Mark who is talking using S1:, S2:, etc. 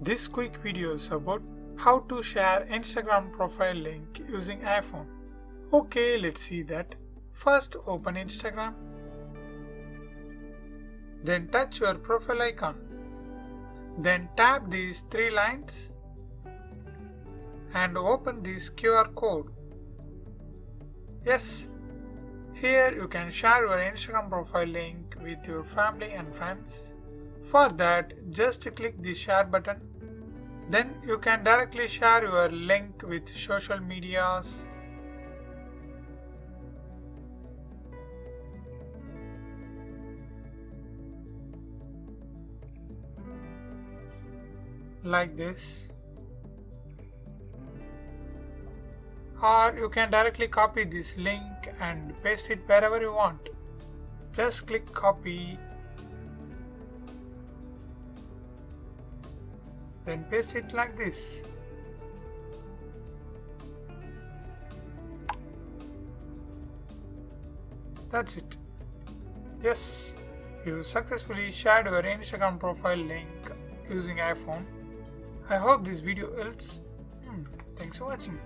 S1: This quick video is about how to share Instagram profile link using iPhone. Okay, let's see that. First open Instagram. Then touch your profile icon. Then tap these three lines and open this QR code. Yes, here you can share your Instagram profile link with your family and friends. For that, just click the share button. Then you can directly share your link with social medias. Like this. Or you can directly copy this link and paste it wherever you want. Just click copy. Then paste it like this. That's it. Yes, you successfully shared your Instagram profile link using iPhone. I hope this video helps. Thanks for watching.